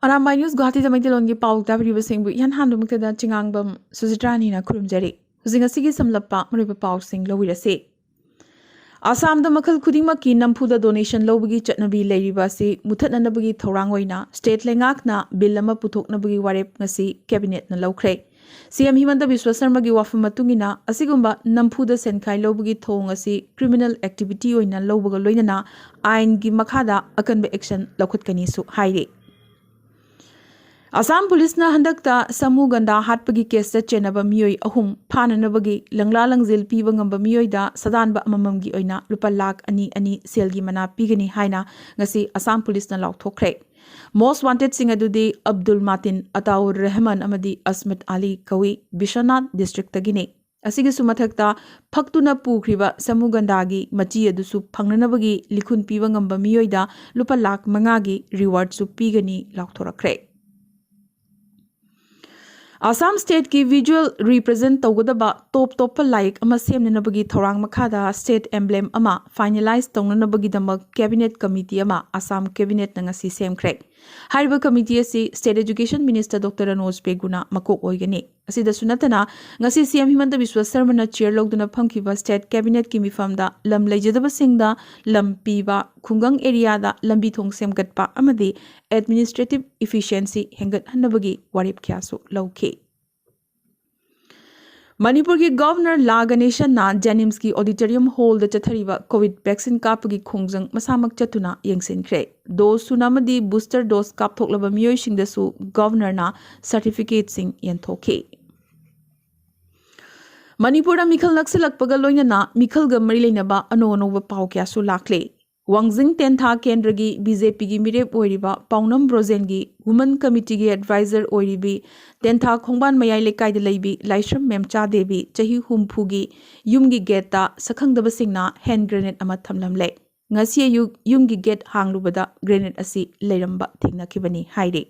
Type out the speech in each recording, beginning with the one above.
Arambai News Guwahati Maitilon gi pau tabri singbu yan handu muktada chingangbam Sujitrani na khurumjari huzinga sigi samlappa mariba pau sing lawirase Assam da makhal khudingma ki nampuda donation lawbugi chatnabi leiriba si muthatnanabagi thorang oina state lengak na bill ama puthoknabagi warep ngasi cabinet na lawkhre CM Himanta Biswa Sarma gi wafam matungina asigumba nampuda senkhai lawbugi thong asi criminal activity oina lawbuga loinana ain gi makhada akanba action lawkhutkani su haire Assam Police na handakta samu ganda hatpagi case ta chenaba miyoi ahum phananabagi langla langjil piba ngamba miyoi da sadanba amamamgi oina rupa lakh ani ani selgi mana pigani haina ngasi Assam Police na laukthokre Most wanted sing adudi Abdul Matin Ataur Rahman amadi Asmat Ali Kawi Bishanath district tagine asigi sumathakta phaktuna pukhriba samugandagi machi adusu phangnanabagi likhun piba ngamba miyoi da rupa lakh mangagi reward su pigani laukthorakre Assam State ki visual represent tawgadaba top like ama semnanabagi thorang makhada state emblem ama finalize tongnanabagi damak cabinet committee ama Assam cabinet na ngasi semkhre hariba committee asi state education minister Dr. Anuj Peguna makok oigani asida sunatana ngasi CM Himanta Biswa Sarma na chair logduna phamkiba state cabinet ki mifamda lam leijadaba singda lam piba khungang area da lambi thong semgatpa amadi administrative efficiency hengat hanabagi warip kyasu lauke Manipur ki Governor La Ganeshan na Janims ki auditorium hall da chathariba COVID vaccine kapagi khongjang masamak chatuna yengsinkhre dose sunamadi booster dose kapthoklaba miyoi singdasu governor na certificate sing yenthoke Manipur da mikhal naksilakpaga loinana mikhal ga mari leinaba anonoba pau kya su lakle Wangjing Tentha Kendragi BJP gi mirep oiriba Paunam Brozen gi Women Committee gi advisor oiribi Tentha Khongban Mayai Lekai de leibi Laishram Memcha Devi Chahi Humpu gi Yum gi gate ta sakhangdaba singna hand grenade ama thamlamle ngasi yum gi gate hanglubada grenade asi leiramba thingnakhibani haire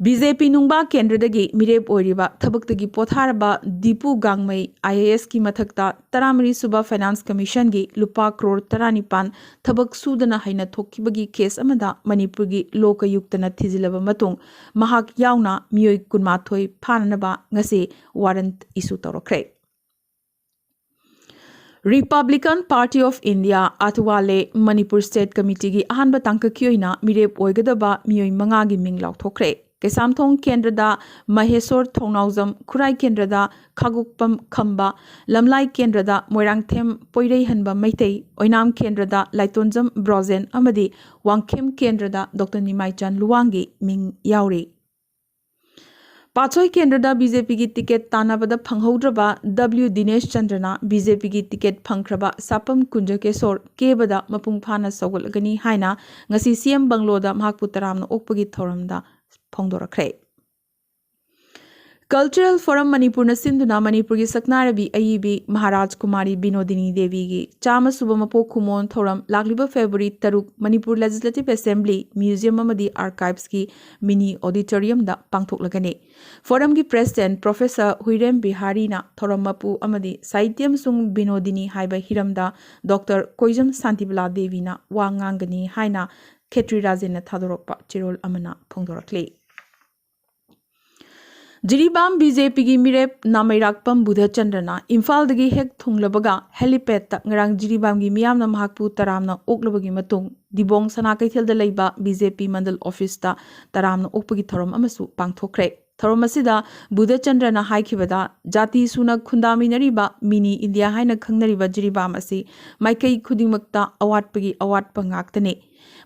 BJP nungba kendradagi mirep oiriba thabaktagi potharaba Dipu Gangmai IAS ki mathakta Taramari Suba Finance Commission gi lupa crore 19 thabak sudana haina thokibagi case amada Manipur gi lokayuktana thizilaba matung mahak yauna miyoi kunmathoi phananaba ngase warrant issue torokre Republican Party of India Atwale Manipur State Committee gi ahanba tangkakyoina mirep oigadaba miyoi manga gi ming lauthokre Kesamthong Kendrada Mahesor Thongnauzam Khurai Kendrada Khagukpam Khamba Lamlai Kendrada Moirangthem Poirei Hanba Maitei Oinam Kendrada Laitonjam Brozen Amadi Wangkhem Kendrada Dr. Nimaichan Luwangi Ming Yauri Pachoi Kendrada BJP gi ticket tanabada phanghodraba W Dinesh Chandrana BJP gi ticket phangkhraba Sapam Kunjakesor Kebada Mapung Phana Sogolagani Haina ngasi CM Bangloda Mahakpu Taramna Okpagi Thoramda Phongdorakre Cultural Forum Manipur na sinduna Manipur gi saknarabi aibi Maharaj Kumari Binodini Devi gi chama subamapo khumon thoram lagliba February 3 Manipur Legislative Assembly Museum amadi Archives ki mini auditorium da pangthoklagani Forum gi President Professor Huirem Bihari na thoram mapu amadi Sahityam sung Binodini haiba hiramda Dr. Koijam Santibala Devi na wangangani haina Khetri Rajen na thadorokpa chirol amana phongdorakle Jiribam BJP gi mirep Namairakpam Buddha Chandrana Imphal dagi hek thunglabaga helipad ta ngarang Jiribam gi miyamna mahakpu taramna oklabagi matung Dibong Sana Kaithel da leiba BJP Mandal Office ta taramna okpagi thoram amasu pangthokre thoram asida Buddha Chandrana haikibada jati suna khundaminariba mini India haina khangnariba Jiribam asi maikai khudingmakta awatpagi awatpa ngaktane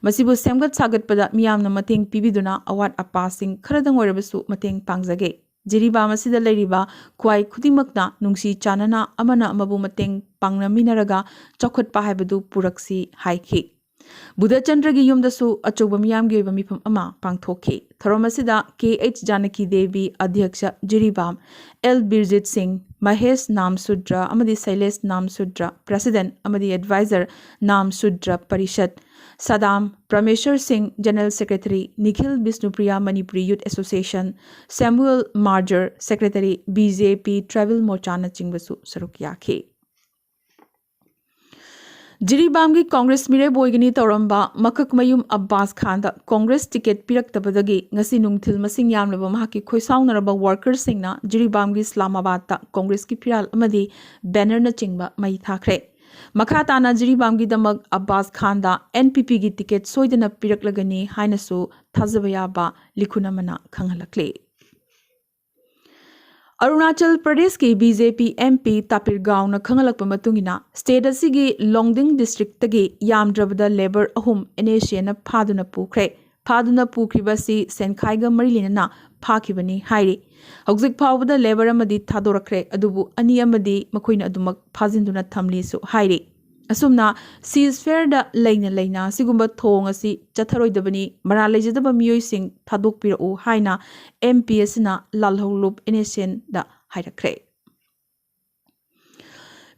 Masibu semgat sagatpada miyamna mateng pibiduna awat apasing kharadang oirabasu mateng pangjage Jiriba masida leiriba kwai khudimakna nungsi chanana amana amabu mateng pangnaminaraga chokhatpa haibadu puraksi haiki Buddha Chandra gi yumdasu achoba miyam gi oiba mifam ama pangthokhi thoromasida KH Janaki Devi Adhyaksha Jiribam L Birjit Singh Mahesh Nam Sudra amadi Sailesh Nam Sudra President amadi Advisor Nam Sudra Parishad Sadam Prameshwar Singh General Secretary Nikhil Bisnupriya Manipuri Youth Association Samuel Marger Secretary BJP Travel Mochana Chingbasu Saruk Yakhe ꯖꯤꯔꯤꯕꯥꯝꯒꯤ ꯀꯣꯡꯒ꯭ꯔꯦꯁ ꯃꯤꯔꯦꯞ ꯑꯣꯏꯒꯅꯤ ꯇꯧꯔꯝꯕ ꯃꯀꯛꯃꯌꯨꯝ ꯑब्ꯕꯥꯁ ꯈꯥꯟꯗ Congress ticket ꯄꯤꯔꯛꯇꯕꯗꯒꯤ ꯉꯁꯤ ꯅꯨꯡꯊꯤꯜ ꯃꯁꯤꯡ ꯌꯥꯝꯂꯕ ꯃꯍꯥꯛꯀꯤ ꯈꯣꯏꯁꯥꯎꯅꯔꯕ ꯋꯥꯔꯀꯔꯁꯤꯡꯅ ꯖꯤꯔꯤꯕꯥꯝꯒꯤ ꯏꯁꯂꯥꯃꯥꯕꯥꯗꯇ ꯀꯣꯡꯒ꯭ꯔꯦꯁꯀꯤ ꯐꯤꯔꯥꯜ ꯑꯃꯗꯤ ꯕꯦꯅꯔꯅꯆꯤꯡꯕ ꯃꯩ ꯊꯥꯈ꯭ꯔꯦ꯫ ꯃꯈꯥ ꯇꯥꯅ ꯖꯤꯔꯤꯕꯥꯝꯒꯤꯗꯃꯛ ꯑब्ꯕꯥꯁ ꯈꯥꯟꯗ NPPꯒꯤ ꯇꯤꯀꯦꯠ ꯁꯣꯏꯗꯅ ꯄꯤꯔꯛꯂꯒꯅꯤ ꯍꯥꯏꯅꯁꯨ ꯊꯥꯖꯕ ꯌꯥꯕ ꯂꯤꯈꯨꯟ ꯑꯃꯅ ꯈꯪꯍꯜꯂꯛꯂꯤ꯫ ꯑꯔꯨꯅꯥꯆल ꯄ꯭ꯔꯗꯦꯁꯀꯤ BJP MP ꯇꯥꯄꯤꯔ ꯒꯥꯎꯅ ꯈꯪꯍꯜꯂꯛꯄ ꯃꯇꯨꯡꯏꯟꯅ ꯁ꯭ꯇꯦꯠ ꯑꯁꯤꯒꯤ ꯂꯣꯡꯗꯤꯡ ꯗꯤꯁꯇ꯭ꯔꯤꯛꯇꯒꯤ ꯌꯥꯝꯗ꯭ꯔꯕꯗ ꯂꯦꯕꯔ 3 NACꯅ ꯐꯥꯗꯨꯅ ꯄꯨꯈ꯭ꯔꯦ꯫ ꯐꯥꯗꯨꯅ ꯄꯨꯈ꯭ꯔꯤꯕ ꯑꯁꯤ ꯁꯦꯟꯈꯥꯏꯒ ꯃꯔꯤ ꯂꯩꯅꯅ ꯐꯥꯈꯤꯕꯅꯤ ꯍꯥꯏꯔꯤ꯫ ꯍꯧꯖꯤꯛ ꯐꯥꯎꯕꯗ ꯂꯦꯕꯔ ꯑꯃꯗꯤ ꯊꯥꯗꯣꯔꯛꯈ꯭ꯔꯦ, ꯑꯗꯨꯕꯨ ꯑꯅꯤ ꯑꯃꯗꯤ ꯃꯈꯣꯏꯅ ꯑꯗꯨꯃꯛ ꯐꯥꯖꯤꯟꯗꯨꯅ ꯊꯝꯂꯤꯁꯨ ꯍꯥꯏꯔꯤ꯫ ꯑꯁꯨꯝꯅ ꯁꯤꯖꯐꯦꯌꯔꯗ ꯂꯩꯅ ꯂꯩꯅ ꯑꯁꯤꯒꯨꯝꯕ ꯊꯧꯑꯣꯡ ꯑꯁꯤ ꯆꯠꯊꯔꯣꯏꯗꯕꯅꯤ, ꯃꯔꯥꯜ ꯂꯩꯖꯗꯕ ꯃꯤꯑꯣꯏꯁꯤꯡ ꯊꯥꯗꯣꯛꯄꯤꯔꯛꯎ ꯍꯥꯏꯅ MP ꯑꯁꯤꯅ ꯂꯥꯜꯍꯧꯂꯨꯞ NACꯗ ꯍꯥꯏꯔꯛꯈ꯭ꯔꯦ꯫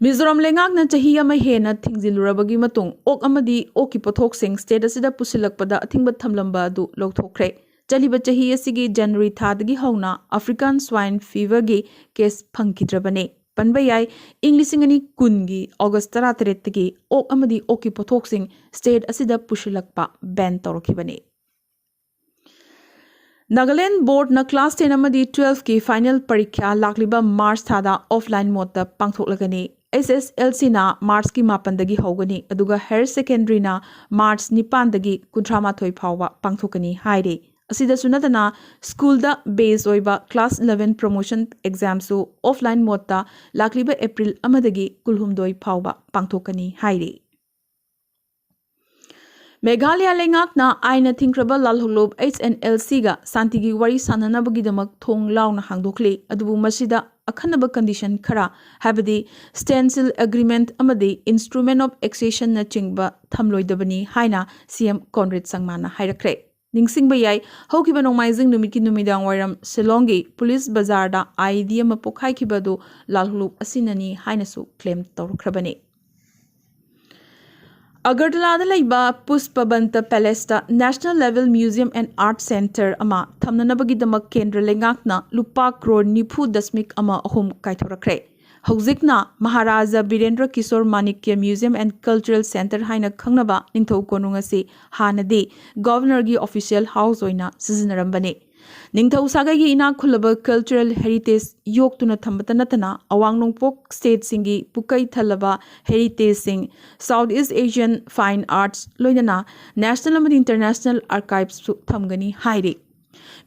ꯃꯤꯖꯣꯔꯥꯝ ꯂꯩꯉꯥꯛꯅ ꯆꯍꯤ ꯑꯃ ꯍꯦꯟꯅ ꯊꯤꯡꯖꯤꯜꯂꯨꯔꯕꯒꯤ ꯃꯇꯨꯡ ꯑꯣꯛ ꯑꯃꯗꯤ ꯑꯣꯛꯀꯤ ꯄꯣꯠꯊꯣꯛꯁꯤꯡ ꯁ꯭ꯇꯦꯠ ꯑꯁꯤꯗ ꯄꯨꯁꯤꯜꯂꯛꯄꯗ ꯑꯊꯤꯡꯕ ꯊꯝꯂꯝꯕ ꯑꯗꯨ ꯂꯧꯊꯣꯛꯈ꯭ꯔꯦ꯫ ꯆꯠꯂꯤꯕ ꯆꯍꯤ ꯑꯁꯤꯒꯤ ꯖꯅꯋꯥꯔꯤ ꯊꯥꯗꯒꯤ ꯍꯧꯅ ꯑꯐ꯭ꯔꯤꯀꯥꯟ ꯁ꯭ꯋꯥꯏꯟ ꯐꯤꯚꯔꯒꯤ ꯀꯦꯁ ꯐꯪꯈꯤꯗ꯭ꯔꯕꯅꯤ꯫ ꯄꯟꯕ ꯌꯥꯏ, ꯏꯪ 2010ꯒꯤ ꯑꯣꯒꯁꯠ 18ꯗꯒꯤ ꯑꯣꯛ ꯑꯃꯗꯤ ꯑꯣꯛꯀꯤ ꯄꯣꯠꯊꯣꯛꯁꯤꯡ ꯁ꯭ꯇꯦꯠ ꯑꯁꯤꯗ ꯄꯨꯁꯤꯜꯂꯛꯄ ꯕꯦꯟ ꯇꯧꯔꯛꯈꯤꯕꯅꯤ꯫ ꯅꯥꯒꯥꯂꯦꯟ ꯕꯣꯔꯗꯅ ꯀ꯭ꯂꯥꯁ 10 ꯑꯃꯗꯤ 12ꯀꯤ ꯐꯥꯏꯅꯦꯜ ꯄꯔꯤꯈ꯭ꯌꯥ ꯂꯥꯛꯂꯤꯕ ꯃꯥꯔꯆ ꯊꯥꯗ ꯑꯣꯐꯂꯥꯏꯟ ꯃꯣꯗꯇ ꯄꯥꯡꯊꯣꯛꯂꯒꯅꯤ꯫ SSLCꯅ ꯃꯥꯔꯆꯀꯤ 8ꯗꯒꯤ ꯍꯧꯒꯅꯤ, ꯑꯗꯨꯒ ꯍꯥꯌꯔ ꯁꯦꯀꯦꯟꯗꯔꯤꯅ ꯃꯥꯔꯆ 9ꯗꯒꯤ 38 ꯐꯥꯎꯕ ꯄꯥꯡꯊꯣꯛꯀꯅꯤ ꯍꯥꯏꯔꯤ꯫ ꯑꯁꯤꯗꯁꯨ ꯅꯠꯇꯅ ꯁ꯭ꯀꯨꯜꯗ ꯕꯦꯖ ꯑꯣꯏꯕ ꯀ꯭ꯂꯥꯁ 11 ꯄ꯭ꯔꯣꯃꯣꯁꯟ ꯑꯦꯛꯖꯥꯝꯁꯨ ꯑꯣꯐꯂꯥꯏꯟ ꯃꯣꯗꯇ ꯂꯥꯛꯂꯤꯕ ꯑꯦꯄ꯭ꯔꯤꯜ 1ꯗꯒꯤ 18 ꯐꯥꯎꯕ ꯄꯥꯡꯊꯣꯛꯀꯅꯤ ꯍꯥꯏꯔꯤ꯫ ꯃꯦꯘꯥꯂꯌꯥ ꯂꯩꯉꯥꯛꯅ ꯑꯥꯏꯟꯅ ꯊꯤꯡꯈ꯭ꯔꯕ ꯂꯥꯜꯍꯧꯂꯨꯞ HNLCꯒ ꯁꯥꯟꯇꯤꯒꯤ ꯋꯥꯔꯤ ꯁꯥꯟꯅꯅꯕꯒꯤꯗꯃꯛ ꯊꯣꯡ ꯂꯥꯎꯅ ꯍꯥꯡꯗꯣꯛꯂꯤ, ꯑꯗꯨꯕꯨ ꯃꯁꯤꯗ ꯑꯈꯟꯅꯕ ꯀꯟꯗꯤꯁꯟ ꯈꯔ, ꯍꯥꯏꯕꯗꯤ ꯁ꯭ꯇꯦꯟꯁꯤꯜ ꯑꯦꯒ꯭ꯔꯤꯃꯦꯟꯠ ꯑꯃꯗꯤ ꯏꯟꯁꯇ꯭ꯔꯨꯃꯦꯟꯠ ꯑꯣꯐ ꯑꯦꯛꯁꯦꯁꯟꯅꯆꯤꯡꯕꯊꯝꯂꯣꯏꯗꯕꯅꯤ ꯍꯥꯏꯅ CM ꯀꯣꯟꯔꯦꯗ ꯁꯪꯃꯥꯅ ꯍꯥꯏꯔꯛꯈ꯭ꯔꯦ꯫ ꯅꯤꯡꯁꯤꯡꯕ ꯌꯥꯏ, ꯍꯧꯈꯤꯕ ꯅꯣꯡꯃꯥꯏꯖꯤꯡ ꯅꯨꯃꯤꯠꯀꯤ ꯅꯨꯃꯤꯗꯥꯡꯋꯥꯏꯔꯝ ꯁꯤꯂꯣꯡꯒꯤ ꯄꯨꯂꯤꯁ ꯕꯖꯥꯔꯗ IED ꯑꯃ ꯄꯣꯈꯥꯏꯈꯤꯕ ꯑꯗꯨ ꯂꯥꯜꯍꯧꯂꯨꯞ ꯑꯁꯤꯅꯅꯤ ꯍꯥꯏꯅꯁꯨ ꯀ꯭ꯂꯦꯝ ꯇꯧꯔꯛꯈ꯭ꯔꯕꯅꯤ꯫ ꯑꯒꯔꯇꯂꯥꯗ ꯂꯩꯕ ꯄꯨꯁꯄꯕꯟꯇ ꯄꯦꯂꯦꯁꯇ national level museum and art centre ꯑꯃ ꯊꯝꯅꯅꯕꯒꯤꯗꯃꯛ ꯀꯦꯟꯗ꯭ꯔ ꯂꯩꯉꯥꯛꯅ ꯂꯨꯄꯥ ꯀ꯭ꯔꯣꯔ 90.3 ꯀꯥꯏꯊꯣꯔꯛꯈ꯭ꯔꯦ꯫ ꯍꯧꯖꯤꯛꯅ Maharaja Birendra Kishore Manikya museum and cultural centre ꯍꯥꯏꯅ ꯈꯪꯅꯕ ꯅꯤꯡꯊꯧ ꯀꯣꯅꯨꯡ ꯑꯁꯤ ꯍꯥꯟꯅꯗꯤ ꯒꯚꯔꯅꯔꯒꯤ ꯑꯣꯐꯤꯁꯤꯌꯦꯜ ꯍꯥꯎꯁ ꯑꯣꯏꯅ ꯁꯤꯖꯤꯟꯅꯔꯝꯕꯅꯤ꯫ ꯅꯤꯡꯊꯧ ꯁꯥꯒꯩꯒꯤ ꯏꯅꯥꯛ ꯈꯨꯜꯂꯕ ꯀꯜꯆꯔꯦꯜ ꯍꯦꯔꯤꯇꯦꯖ ꯌꯣꯛꯇꯨꯅ ꯊꯝꯕꯇ ꯅꯠꯇꯅ ꯑꯋꯥꯡ ꯅꯣꯡꯄꯣꯛ ꯁ꯭ꯇꯦꯠꯁꯤꯡꯒꯤ ꯄꯨꯀꯩ ꯊꯜꯂꯕ ꯍꯦꯔꯤꯇꯦꯖꯁꯤꯡ, ꯁꯥꯎꯊ ꯏꯁꯠ ꯑꯦꯁꯤꯌꯥꯟ ꯐꯥꯏꯟ ꯑꯥꯔꯠꯁ, ꯂꯣꯏꯅꯅ ꯅꯦꯁꯅꯦꯜ ꯑꯃꯗꯤ ꯏꯟꯇꯔꯅꯦꯁꯅꯦꯜ ꯑꯥꯔꯀꯥꯏꯚꯁꯨ ꯊꯝꯒꯅꯤ ꯍꯥꯏꯔꯤ꯫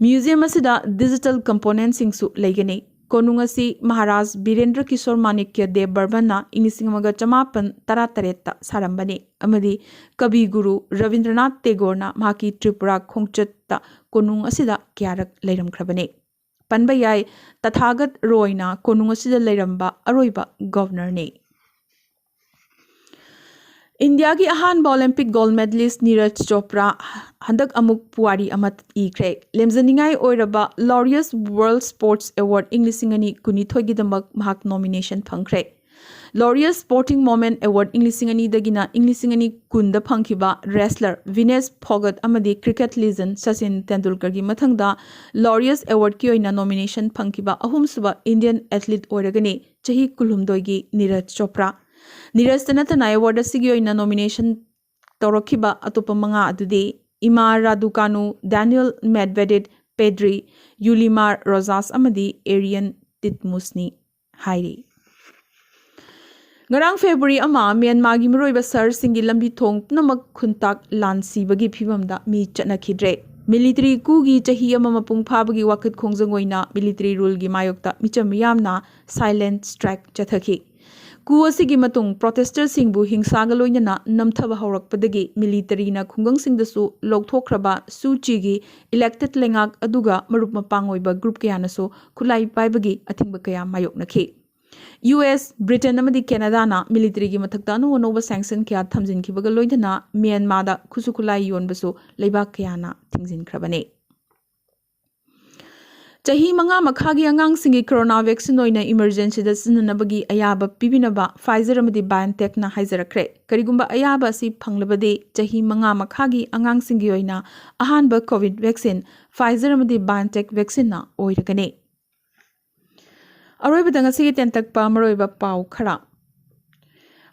ꯃ꯭ꯌꯨꯖꯤꯌꯝ ꯑꯁꯤꯗ ꯗꯤꯖꯤꯇꯦꯜ ꯀꯝꯄꯣꯅꯦꯟꯠꯁꯤꯡꯁꯨ ꯂꯩꯒꯅꯤ꯫ ꯀꯣꯅꯨꯡ ꯑꯁꯤ ꯃꯍꯥꯔꯥꯖ ꯕꯤꯔꯦꯟꯗ꯭ꯔ ꯀꯤꯁꯣꯔ ꯃꯥꯅꯤꯛꯌ ꯗꯦꯕ ꯕꯔꯃꯟꯅ ꯏꯪ 1818ꯇ ꯁꯥꯔꯝꯕꯅꯤ, ꯑꯃꯗꯤ ꯀꯕꯤ ꯒꯨꯔꯨ ꯔꯕꯤꯟꯗ꯭ꯔꯅꯥꯊ ꯇꯦꯒꯣꯔꯅ ꯃꯍꯥꯛꯀꯤ ꯇ꯭ꯔꯤꯄꯨꯔꯥ ꯈꯣꯡꯆꯠꯇ ꯀꯣꯅꯨꯡ ꯑꯁꯤꯗ ꯀꯌꯥꯔꯛ ꯂꯩꯔꯝꯈ꯭ꯔꯕꯅꯤ꯫ ꯄꯟꯕ ꯌꯥꯏ, ꯇꯊꯥꯒꯠ ꯔꯣꯏꯅ ꯀꯣꯅꯨꯡ ꯑꯁꯤꯗ ꯂꯩꯔꯝꯕ ꯑꯔꯣꯏꯕ ꯒꯚꯔꯅꯔꯅꯤ꯫ ꯏꯟꯗꯤꯌꯥꯒꯤ ꯑꯍꯥꯟꯕ ꯑꯣꯂꯦꯝꯄꯤꯛ ꯒꯣꯜꯗ ꯃꯦꯗꯂꯤꯁꯠ ꯅꯤꯔꯖ ꯆꯣꯄ꯭ꯔꯥ ꯍꯟꯗꯛ ꯑꯃꯨꯛ ꯄꯨꯋꯥꯔꯤ ꯑꯃ ꯏꯈ꯭ꯔꯦ꯫ ꯂꯦꯝꯖꯅꯤꯡꯉꯥꯏ ꯑꯣꯏꯔꯕ ꯂꯣꯔꯤꯌꯁ ꯋꯥꯔꯜꯗ ꯁ꯭ꯄꯣꯔꯠꯁ ꯑꯦꯋꯥꯔꯗ ꯏꯪ 2019ꯒꯤꯗꯃꯛ ꯃꯍꯥꯛ ꯅꯣꯃꯤꯅꯦꯁꯟ ꯐꯪꯈ꯭ꯔꯦ꯫ ꯂꯣꯔꯤꯌꯁ ꯁ꯭ꯄꯣꯔꯇꯤꯡ ꯃꯣꯃꯦꯟꯠ ꯑꯦꯋꯥꯔꯗ ꯏꯪ 2002ꯗꯒꯤꯅ ꯏꯪ 2010ꯗ ꯐꯪꯈꯤꯕ ꯔꯦꯁꯂꯔ ꯚꯤꯅꯦꯁ ꯐꯣꯒꯠ ꯑꯃꯗꯤ ꯀ꯭ꯔꯤꯀꯦꯠ ꯂꯤꯖꯦꯟꯗ ꯁꯆꯤꯟ ꯇꯦꯟꯗꯨꯜꯀꯔꯒꯤ ꯃꯊꯪꯗ ꯂꯣꯔꯤꯌꯁ ꯑꯦꯋꯥꯔꯗꯀꯤ ꯑꯣꯏꯅ ꯅꯣꯃꯤꯅꯦꯁꯟ ꯐꯪꯈꯤꯕ ꯑꯍꯨꯝꯁꯨꯕ ꯏꯟꯗꯤꯌꯟ ꯑꯦꯊ꯭ꯂꯤꯠ ꯑꯣꯏꯔꯒꯅꯤ ꯆꯍꯤ 18ꯒꯤ ꯅꯤꯔꯖ ꯆꯣꯄ꯭ꯔꯥ꯫ ꯅꯤꯔꯖꯇ ꯅꯠꯇꯅ ꯑꯦꯋꯥꯔꯗ ꯑꯁꯤꯒꯤ ꯑꯣꯏꯅ ꯅꯣꯃꯤꯅꯦꯁꯟ ꯇꯧꯔꯛꯈꯤꯕ ꯑꯇꯣꯞꯄ 5 ꯑꯗꯨꯗꯤ ꯏꯃꯥ ꯔꯥꯗꯨꯀꯥꯅꯨ, ꯗꯦꯅꯤꯌꯦꯜ ꯃꯦꯗꯚꯦꯗꯦꯚ, ꯄꯦꯗ꯭ꯔꯤ, ꯌꯨꯂꯤꯃꯥꯔ ꯔꯣꯖꯥꯁ ꯑꯃꯗꯤ ꯑꯦꯔꯤꯌꯟ ꯇꯤꯠꯃꯨꯁꯅꯤ ꯍꯥꯏꯔꯤ꯫ ꯉꯔꯥꯡ ꯐꯦꯕ꯭ꯔꯨꯋꯥꯔꯤ 1 ꯃ꯭ꯌꯥꯟꯃꯥꯔꯒꯤ ꯃꯔꯨꯑꯣꯏꯕ ꯁꯍꯔꯁꯤꯡꯒꯤ ꯂꯝꯕꯤ ꯊꯣꯡ ꯄꯨꯝꯅꯃꯛ ꯈꯨꯟꯇꯥꯛ ꯂꯥꯟꯁꯤꯕꯒꯤ ꯐꯤꯚꯝꯗ ꯃꯤ ꯆꯠꯅꯈꯤꯗ꯭ꯔꯦ꯫ ꯃꯤꯂꯤꯇꯔꯤ ꯀꯨꯒꯤ ꯆꯍꯤ ꯑꯃ ꯃꯄꯨꯡ ꯐꯥꯕꯒꯤ ꯋꯥꯀꯠ ꯈꯣꯡꯖꯪ ꯑꯣꯏꯅ ꯃꯤꯂꯤꯇꯔꯤ ꯔꯨꯜꯒꯤ ꯃꯥꯌꯣꯛꯇ ꯃꯤꯆꯝ ꯃꯤꯌꯥꯝꯅ ꯁꯥꯏꯂꯦꯟꯠ ꯁ꯭ꯇ꯭ꯔꯥꯏꯛ ꯆꯠꯊꯈꯤ꯫ ꯀꯨ ꯑꯁꯤꯒꯤ ꯃꯇꯨꯡ ꯄ꯭ꯔꯣꯇꯦꯁꯇꯔꯁꯤꯡꯕꯨ ꯍꯤꯡꯁꯥꯒ ꯂꯣꯏꯅꯅ ꯅꯝꯊꯕ ꯍꯧꯔꯛꯄꯗꯒꯤ ꯃꯤꯂꯤꯇꯔꯤꯅ ꯈꯨꯡꯒꯪꯁꯤꯡꯗꯁꯨ ꯂꯧꯊꯣꯛꯈ꯭ꯔꯕ ꯁꯨ ꯆꯤꯒꯤ ꯏꯂꯦꯛꯇꯦꯗ ꯂꯩꯉꯥꯛ ꯑꯗꯨꯒ ꯃꯔꯨꯞ ꯃꯄꯥꯡ ꯑꯣꯏꯕ ꯒ꯭ꯔꯨꯞ ꯀꯌꯥꯅꯁꯨ ꯈꯨꯠꯂꯥꯏ ꯄꯥꯏꯕꯒꯤ ꯑꯊꯤꯡꯕ ꯀꯌా ꯃꯥꯌꯣꯛꯅꯈꯤ꯫ US, ꯕ꯭ꯔꯤꯇꯦꯟ ꯑꯃꯗꯤ ꯀꯦꯅꯥꯗꯥꯅ ꯃꯤꯂꯤꯇꯔꯤꯒꯤ ꯃꯊꯛꯇ ꯑꯅꯧ ꯑꯅꯧꯕ ꯁꯦꯡꯁꯟ ꯀꯌꯥ ꯊꯝꯖꯤꯟꯈꯤꯕꯒ ꯂꯣꯏꯅꯅ ꯃ꯭ꯌꯥꯟꯃꯥꯔꯗ ꯈꯨꯠꯁꯨ ꯈꯨꯠꯂꯥꯏ ꯌꯣꯟꯕꯁꯨ ꯂꯩꯕꯥꯛ ꯀꯌꯥꯅ ꯊꯤꯡꯖꯤꯟꯈ꯭ꯔꯕꯅꯤ꯫ ꯆꯍꯤ 5 ꯃꯈꯥꯒꯤ ꯑꯉꯥꯡꯁꯤꯡꯒꯤ ꯀꯣꯔꯣꯅꯥ ꯚꯦꯛꯁꯤꯟ ꯑꯣꯏꯅ ꯏꯃꯔꯖꯦꯟꯁꯤꯗ ꯁꯤꯖꯤꯟꯅꯅꯕꯒꯤ ꯑꯌꯥꯕ ꯄꯤꯕꯤꯅꯕ ꯐꯥꯏꯖꯔ ꯑꯃꯗꯤ ꯕꯥꯏꯑꯣꯟꯇꯦꯛꯅ ꯍꯥꯏꯖꯔꯛꯈ꯭ರೆ꯫ ꯀꯔꯤꯒꯨꯝꯕ ꯑꯌꯥꯕ ꯑꯁꯤ ꯐꯪꯂꯕꯗꯤ ꯆꯍꯤ 5 ꯃꯈꯥꯒꯤ ꯑꯉꯥꯡꯁꯤꯡꯒꯤ ꯑꯣꯏꯅ ꯑꯍꯥꯟꯕ ꯀꯣꯚꯤꯗ ꯚꯦꯛꯁꯤꯟ ꯐꯥꯏꯖꯔ ꯑꯃꯗꯤ ꯕꯥꯏꯑꯣꯟꯇꯦꯛ ꯚꯦꯛꯁꯤꯟꯅ ꯑꯣꯏꯔꯒꯅꯤ꯫ ꯑꯔꯣꯏꯕꯗ ꯉꯁꯤꯒꯤ ꯇꯦꯟꯇꯛꯄ ꯃꯔꯨꯑꯣꯏꯕ ꯄꯥꯎ ꯈꯔ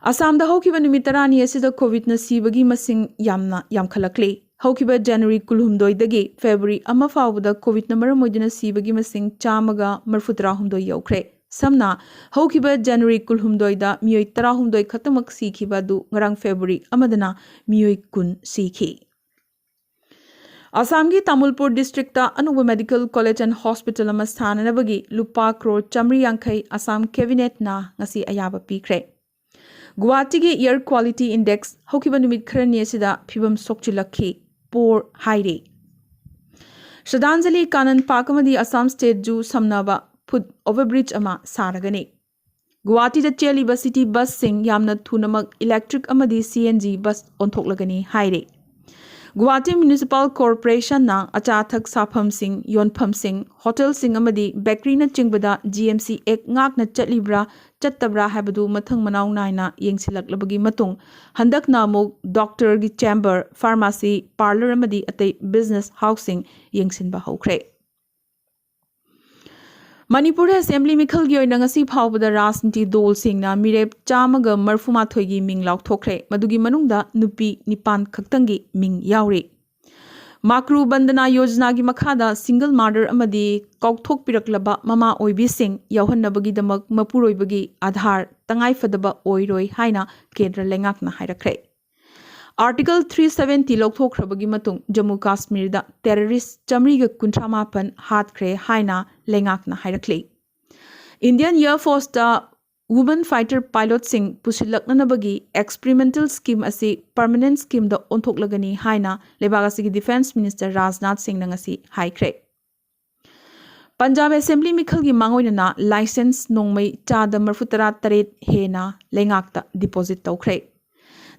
ꯑꯁꯥꯝꯗ ꯍꯧꯈꯤꯕ ꯅꯨꯃꯤꯠ 10ꯅꯤ ꯑꯁꯤꯗ ꯀꯣꯚꯤꯗꯅ ꯁꯤꯕꯒꯤ ꯃꯁꯤꯡ ꯌꯥꯝꯅ ꯌꯥꯝꯈꯠꯂꯛꯂꯤ꯫ ꯍꯧꯈꯤꯕ ꯖꯅꯋꯥꯔꯤ 12ꯗꯒꯤ ꯐꯦꯕ꯭ꯔꯨꯋꯥꯔꯤ 1 ꯐꯥꯎꯕꯗ ꯀꯣꯚꯤꯗꯅ ꯃꯔꯝ ꯑꯣꯏꯗꯨꯅ ꯁꯤꯕꯒꯤ ꯃꯁꯤꯡ 139 ꯌꯧꯈ꯭ꯔꯦ꯫ ꯁꯝꯅ ꯍꯧꯈꯤꯕ ꯖꯅꯋꯥꯔꯤ 12ꯗ ꯃꯤꯑꯣꯏ 19 ꯈꯛꯇꯃꯛ ꯁꯤꯈꯤꯕ ꯑꯗꯨ ꯉꯔꯥꯡ ꯐꯦꯕ꯭ꯔꯨꯋꯥꯔꯤ 1ꯗꯅ ꯃꯤꯑꯣꯏ 10 ꯁꯤꯈꯤ꯫ ꯑꯁꯥꯝꯒꯤ ꯇꯥꯃꯨꯜꯄꯨꯔ ꯗꯤꯁꯇ꯭ꯔꯤꯛꯇ ꯑꯅꯧꯕ ꯃꯦꯗꯤꯀꯦꯜ ꯀꯣꯂꯦꯖ ꯑꯦꯟ ꯍꯣꯁꯄꯤꯇꯥꯜ ꯑꯃ ꯁꯥꯅꯅꯕꯒꯤ ꯂꯨꯄꯥ ꯀ꯭ꯔꯣꯔ 150 ꯑꯁꯥꯝ ꯀꯦꯕꯤꯅꯦꯠꯅ ꯉꯁꯤ ꯑꯌꯥꯕ ꯄꯤꯈ꯭ꯔꯦ꯫ ꯒꯨꯋꯥꯍꯥꯇꯤꯒꯤ ꯏꯌꯔ ꯀ꯭ꯋꯥꯂꯤꯇꯤ ꯏꯟꯗꯦꯛꯁ ꯍꯧꯈꯤꯕ ꯅꯨꯃꯤꯠ ꯈꯔꯅꯤ ꯑꯁꯤꯗ ꯐꯤꯚꯝ ꯁꯣꯛꯆꯤꯜꯂꯛꯈꯤ, ꯄꯣꯔ ꯍꯥꯏꯔꯤ꯫ ꯁ꯭ꯔꯗꯥꯟꯖꯂꯤ ꯀꯥꯅꯟ ꯄꯥꯔꯛ ꯑꯃꯗꯤ ꯑꯁꯥꯝ ꯁ꯭ꯇꯦꯠ ꯖꯨ ꯁꯝꯅꯕ ꯐꯨꯠ ꯑꯣꯚꯔꯕ꯭ꯔꯤꯖ ꯑꯃ ꯁꯥꯔꯒꯅꯤ꯫ ꯒꯨꯋꯥꯍꯥꯇꯤꯗ ꯆꯦꯜꯂꯤꯕ ꯁꯤꯇꯤ ꯕꯁꯁꯤꯡ ꯌꯥꯝꯅ ꯊꯨꯅꯃꯛ ꯏꯂꯦꯛꯇ꯭ꯔꯤꯛ ꯑꯃꯗꯤ CNG ꯕꯁ ꯑꯣꯟꯊꯣꯛꯂꯒꯅꯤ ꯍꯥꯏꯔꯤ꯫ ꯒꯨꯋꯥꯍꯥꯇꯤ ꯃ꯭ꯌꯨꯅꯤꯁꯤꯄꯥꯜ ꯀꯣꯔꯄꯣꯔꯦꯁꯟꯅ ꯑꯆꯥ ꯑꯊꯛ ꯁꯥꯐꯝꯁꯤꯡ, ꯌꯣꯟꯐꯝꯁꯤꯡ, ꯍꯣꯇꯦꯜꯁꯤꯡ ꯑꯃꯗꯤ ꯕꯦꯀꯔꯤꯅꯆꯤꯡꯕꯗ GMC ꯑꯦꯛ ꯉꯥꯛꯅ ꯆꯠꯂꯤꯕ꯭ꯔꯥ ꯆꯠꯇꯕ꯭ꯔꯥ ꯍꯥꯏꯕꯗꯨ ꯃꯊꯪ ꯃꯅꯥꯎ ꯅꯥꯏꯅ ꯌꯦꯡꯁꯤꯜꯂꯛꯂꯕꯒꯤ ꯃꯇꯨꯡ ꯍꯟꯗꯛꯅ ꯑꯃꯨꯛ ꯗꯣꯛꯇꯔꯒꯤ ꯆꯦꯝꯕꯔ, ꯐꯥꯔꯃꯥꯁꯤ, ꯄꯥꯔꯂꯔ ꯑꯃꯗꯤ ꯑꯇꯩ ꯕꯤꯖꯤꯅꯦꯁ ꯍꯥꯎꯁꯁꯤꯡ ꯌꯦꯡꯁꯤꯟꯕ ꯍꯧꯈ꯭ꯔꯦ꯫ ꯃꯅꯤꯄꯨꯔ ꯑꯦꯁꯦꯝꯕ꯭ꯂꯤ ꯃꯤꯈꯜꯒꯤ ꯑꯣꯏꯅ ꯉꯁꯤ ꯐꯥꯎꯕꯗ ꯔꯥꯖꯅꯤꯇꯤ ꯗꯣꯜꯁꯤꯡꯅ ꯃꯤꯔꯦꯞ 138ꯒꯤ ꯃꯤꯡ ꯂꯥꯎꯊꯣꯛꯈ꯭ꯔꯦ꯫ ꯃꯗꯨꯒꯤ ꯃꯅꯨꯡꯗ ꯅꯨꯄꯤ 9 ꯈꯛꯇꯪꯒꯤ ꯃꯤꯡ ꯌꯥꯎꯔꯤ꯫ ꯃꯥꯀ꯭ꯔꯨ ꯕꯟꯗꯅꯥ ꯌꯣꯖꯅꯥꯒꯤ ꯃꯈꯥꯗ ꯁꯤꯡꯒꯜ ꯃꯥꯗꯔ ꯑꯃꯗꯤ ꯀꯥꯎꯊꯣꯛꯄꯤꯔꯛꯂꯕ ꯃꯃꯥ ꯑꯣꯏꯕꯤꯁꯤꯡ ꯌꯥꯎꯍꯟꯅꯕꯒꯤꯗꯃꯛ ꯃꯄꯨꯔꯣꯏꯕꯒꯤ ꯑꯥꯙꯥꯔ ꯇꯉꯥꯏꯐꯗꯕ ꯑꯣꯏꯔꯣꯏ ꯍꯥꯏꯅ ꯀꯦꯟꯗ꯭ꯔ ꯂꯩꯉꯥꯛꯅ ꯍꯥꯏꯔꯛꯈ꯭ꯔꯦ꯫ ꯑꯥꯔꯇꯤꯀꯜ 370 ꯂꯧꯊꯣꯛꯈ꯭ꯔꯕꯒꯤ ꯃꯇꯨꯡ ꯖꯝꯃꯨ ꯀꯥꯁꯃꯤꯔꯗ ꯇꯦꯔरिꯁꯠ 139 ꯍꯥꯠꯈ꯭ꯔꯦ ꯍꯥꯏꯅ ꯂꯩꯉꯥꯛꯅ ꯍꯥꯏꯔꯛꯂꯤ꯫ Indian year ꯐꯣꯔꯁꯇ woman fighter ꯄꯥꯏꯂꯣꯠꯁꯤꯡ ꯄꯨꯁꯤꯜꯂꯛꯅꯅꯕꯒꯤ ꯑꯦꯛꯁꯄꯤꯔꯤꯃꯦꯟꯇꯦꯜ scheme ꯑꯁꯤ ꯄꯔꯃꯦꯅꯦꯟꯠ ꯁ꯭ꯀꯤꯝꯗ ꯑꯣꯟꯊꯣꯛꯂꯒꯅꯤ ꯍꯥꯏꯅ ꯂꯩꯕꯥꯛ ꯑꯁꯤꯒꯤ ꯗꯤꯐꯦꯟꯁ ꯃꯤꯅꯤꯁꯇꯔ ꯔꯥꯖꯅꯥꯊ ꯁꯤꯡꯅ ꯉꯁꯤ ꯍꯥꯏꯈ꯭ꯔꯦ꯫ ꯄꯟꯖꯥꯕ ꯑꯦꯁꯦꯝꯕ꯭ꯂꯤ ꯃꯤꯈꯜꯒꯤ ꯃꯥꯡꯑꯣꯏꯅꯅ ꯂꯥꯏꯁꯦꯟꯁ ꯅꯣꯡꯃꯩ 138 ꯍꯦꯟꯅ ꯂꯩꯉꯥꯛꯇ ꯗꯤꯄꯣꯖꯤꯠ ꯇꯧꯈ꯭ꯔꯦ꯫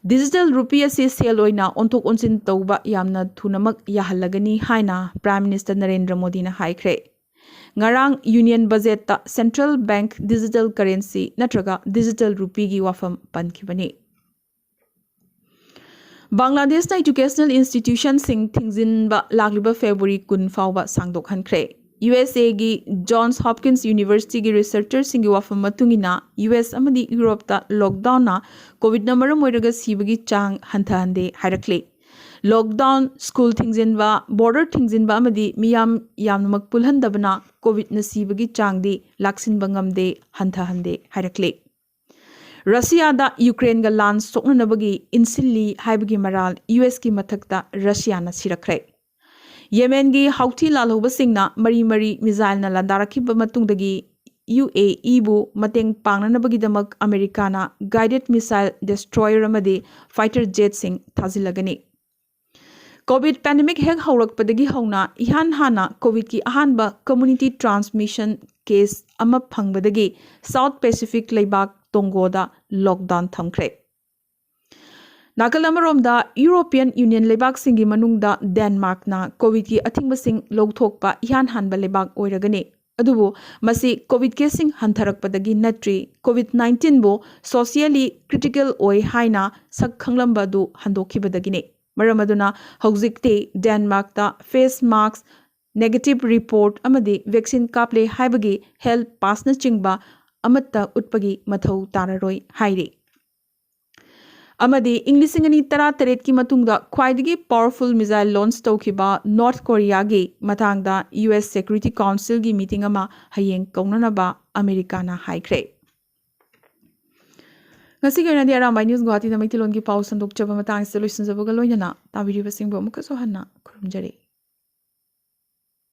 ꯗꯤꯖꯤꯇꯦꯜ ꯔꯨꯄꯤ ꯑꯁꯤ ꯁꯦꯜ ꯑꯣꯏꯅ ꯑꯣꯟꯊꯣꯛ ꯑꯣꯟꯁꯤꯟ ꯇꯧꯕ ꯌꯥꯝꯅ ꯊꯨꯅꯃꯛ ꯌꯥꯍꯜꯂꯒꯅꯤ ꯍꯥꯏꯅ ꯄ꯭ꯔꯥꯏꯝ ꯃꯤꯅꯤꯁꯇꯔ ꯅꯔꯦꯟꯗ꯭ꯔ ꯃꯣꯗꯤꯅ ꯍꯥꯏꯈ꯭ꯔꯦ꯫ ꯉꯔꯥꯡ ꯌꯨꯅꯤꯌꯟ ꯕꯖꯦꯠꯇ ꯁꯦꯟꯇ꯭ꯔꯦꯜ ꯕꯦꯡꯛ ꯗꯤꯖꯤꯇꯦꯜ ꯀꯔꯦꯟꯁꯤ ꯅꯠꯇ꯭ꯔꯒ ꯗꯤꯖꯤꯇꯦꯜ ꯔꯨꯄꯤꯒꯤ ꯋꯥꯐꯝ ꯄꯟꯈꯤꯕꯅꯤ꯫ ꯕꯪꯒ꯭ꯂꯥꯗꯦꯁꯅ ꯏꯗꯨꯀꯦꯁꯅꯦꯜ ꯏꯟꯁꯇꯤꯇ꯭ꯌꯨꯁꯟꯁꯤꯡ ꯊꯤꯡꯖꯤꯟꯕ ꯂꯥꯛꯂꯤꯕ ꯐꯦꯕ꯭ꯔꯨꯋꯥꯔꯤ 10 ꯐꯥꯎꯕ ꯁꯥꯡꯗꯣꯛꯍꯟꯈ꯭ꯔꯦ꯫ USAꯒꯤ ꯖꯣꯟꯁ ꯍꯣꯞꯀꯤꯟꯁ ꯌꯨꯅꯤꯚꯔꯁꯤꯇꯤꯒꯤ ꯔꯤꯁꯔꯆꯔꯁꯤꯡꯒꯤ ꯋꯥꯐꯝ ꯃꯇꯨꯡꯏꯟꯅ US ꯑꯃꯗꯤ ꯌꯨꯔꯣꯞꯇ ꯂꯣꯛꯗꯥꯎꯟꯅ ꯀꯣꯚꯤꯗꯅ ꯃꯔꯝ ꯑꯣꯏꯔꯒ ꯁꯤꯕꯒꯤ ꯆꯥꯡ ꯍꯟꯊꯍꯟꯗꯦ ꯍꯥꯏꯔꯛꯂꯤ꯫ ꯂꯣꯛꯗꯥꯎꯟ, ꯁ꯭ꯀꯨꯜ ꯊꯤꯡꯖꯤꯟꯕ, ꯕꯣꯔꯗꯔ ꯊꯤꯡꯖꯤꯟꯕ ꯑꯃꯗꯤ ꯃꯤꯌꯥꯝ ꯌꯥꯝꯅꯃꯛ ꯄꯨꯜꯍꯟꯗꯕꯅ ꯀꯣꯚꯤꯗꯅ ꯁꯤꯕꯒꯤ ꯆꯥꯡꯗꯤ ꯂꯥꯛꯁꯤꯟꯕ ꯉꯝꯗꯦ, ꯍꯟꯊꯍꯟꯗꯦ ꯍꯥꯏꯔꯛꯂꯤ꯫ ꯔꯁꯤꯌꯥꯗ ꯌꯨꯀ꯭ꯔꯦꯟꯒ ꯂꯥꯟ ꯁꯣꯛꯅꯅꯕꯒꯤ ꯏꯟꯁꯤꯜꯂꯤ ꯍꯥꯏꯕꯒꯤ ꯃꯔꯥꯜ USꯀꯤ ꯃꯊꯛꯇ ꯔꯁꯤꯌꯥꯅ ꯁꯤꯔꯛꯈ꯭ꯔꯦ꯫ ꯌꯦꯃꯦꯟꯒꯤ ꯍꯥꯎꯊꯤ ꯂꯥꯜꯍꯧꯕꯁꯤꯡꯅ ꯃꯔꯤ ꯃꯤꯖꯥꯏꯜꯅ ꯂꯥꯟꯗꯥꯔꯛꯈꯤꯕ ꯃꯇꯨꯡꯗꯒꯤ UAEꯕꯨ ꯃꯇꯦꯡ ꯄꯥꯡꯅꯅꯕꯒꯤꯗꯃꯛ ꯑꯃꯦꯔꯤꯀꯥꯅ ꯒꯥꯏꯗꯦꯗ ꯃꯤꯁꯥꯏꯜ ꯗꯦꯁꯇ꯭ꯔꯣꯌꯔ ꯑꯃꯗꯤ ꯐꯥꯏꯇꯔ ꯖꯦꯠꯁꯤꯡ ꯊꯥꯖꯤꯜꯂꯒꯅꯤ꯫ ꯀꯣꯚꯤꯗ ꯄꯦꯟꯗꯦꯃꯤꯛ ꯍꯦꯛ ꯍꯧꯔꯛꯄꯗꯒꯤ ꯍꯧꯅ ꯏꯍꯥꯟ ꯍꯥꯟꯅ ꯀꯣꯚꯤꯗꯀꯤ ꯑꯍꯥꯟꯕ ꯀꯝꯃ꯭ꯌꯨꯅꯤꯇꯤ ꯇ꯭ꯔꯥꯟꯁꯃꯤꯁꯟ ꯀꯦꯁ ꯑꯃ ꯐꯪꯕꯗꯒꯤ ꯁꯥꯎꯊ ꯄꯦꯁꯤꯐꯤꯛ ꯂꯩꯕꯥꯛ ꯇꯣꯡꯒꯣꯗ ꯂꯣꯛꯗꯥꯎꯟ ꯊꯝꯈ꯭ꯔꯦ꯫ ꯅꯥꯀꯜ ꯑꯃꯔꯣꯝꯗ ꯌꯨꯔꯣꯄꯤꯌꯟ ꯌꯨꯅꯤꯌꯟ ꯂꯩꯕꯥꯛꯁꯤꯡꯒꯤ ꯃꯅꯨꯡꯗ ꯗꯦꯟꯃꯥꯔꯛꯅ ꯀꯣꯚꯤꯗꯀꯤ ꯑꯊꯤꯡꯕꯁꯤꯡ ꯂꯧꯊꯣꯛꯄ ꯏꯍꯥꯟ ꯍꯥꯟꯕ ꯂꯩꯕꯥꯛ ꯑꯣꯏꯔꯒꯅꯤ꯫ ꯑꯗꯨꯕꯨ ꯃꯁꯤ ꯀꯣꯚꯤꯗ ꯀꯦꯁꯁꯤꯡ ꯍꯟꯊꯔꯛꯄꯗꯒꯤ ꯅꯠꯇ꯭ꯔꯤ ꯀꯣꯚꯤꯗ-19ꯕꯨ ꯁꯣꯁꯤꯌꯦꯂꯤ ꯀ꯭ꯔꯤꯇꯤꯀꯦꯜ ꯑꯣꯏ ꯍꯥꯏꯅ ꯁꯛ ꯈꯪꯂꯝꯕ ꯑꯗꯨ ꯍꯟꯗꯣꯛꯈꯤꯕꯗꯒꯤꯅꯤ꯫ ꯃꯔꯝ ꯑꯗꯨꯅ ꯍꯧꯖꯤꯛꯇꯤ ꯗꯦꯟꯃꯥꯔꯛꯇ ꯐꯦꯁ ꯃꯥस्क, ꯅꯦꯒꯦꯇꯤꯚ ꯔꯤꯄꯣꯔꯠ ꯑꯃꯗꯤ ꯚꯦꯛꯁꯤꯟ ꯀꯥꯞꯂꯦ ꯍꯥꯏꯕꯒꯤ ꯍꯦꯜꯊ ꯄꯥꯁꯅꯆꯤꯡꯕ ꯑꯃꯠꯇ ꯎꯠꯄꯒꯤ ꯃꯊꯧ ꯇꯥꯔꯔꯣꯏ ꯍꯥꯏꯔꯤ꯫ ꯑꯃꯗꯤ ꯏꯪ 2018ꯀꯤ ꯃꯇꯨꯡꯗ ꯈ꯭ꯋꯥꯏꯗꯒꯤ ꯄꯥꯋꯔꯐꯨꯜ ꯃꯤꯖꯥꯏꯜ ꯂꯣꯟꯆ ꯇꯧꯈꯤꯕ ꯅꯣꯔꯊ ꯀꯣꯔꯤꯌꯥꯒꯤ ꯃꯇꯥꯡꯗ US ꯁꯦꯀ꯭ꯌꯨꯔꯤꯇꯤ ꯀꯥꯎꯟꯁꯤꯜꯒꯤ ꯃꯤꯇꯤꯡ ꯑꯃ ꯍꯌꯦꯡ ꯀꯧꯅꯅꯕ ꯑꯃꯦꯔꯤꯀꯥꯅ ꯍꯥꯏꯈ꯭ꯔꯦ꯫ ꯉꯁꯤꯒꯤ ꯑꯣꯏꯅꯗꯤ ꯑꯔꯥꯝꯕꯥꯏ ꯅ꯭ꯌꯨꯁ ꯒꯨꯋꯥꯍꯥꯇꯤꯗ ꯃꯩꯇꯩꯂꯣꯟꯒꯤ ꯄꯥꯎ ꯁꯟꯗꯣꯛꯆꯕ ꯃꯇꯥꯡ ꯑꯁꯤꯗ ꯂꯣꯏꯁꯤꯟꯖꯕꯒ ꯂꯣꯏꯅꯅ ꯇꯥꯕꯤꯔꯤꯕꯁꯤꯡꯕꯨ ꯑꯃꯨꯛꯀꯁꯨ ꯍꯟꯅ ꯈꯨꯔꯨꯝꯖꯔꯤ꯫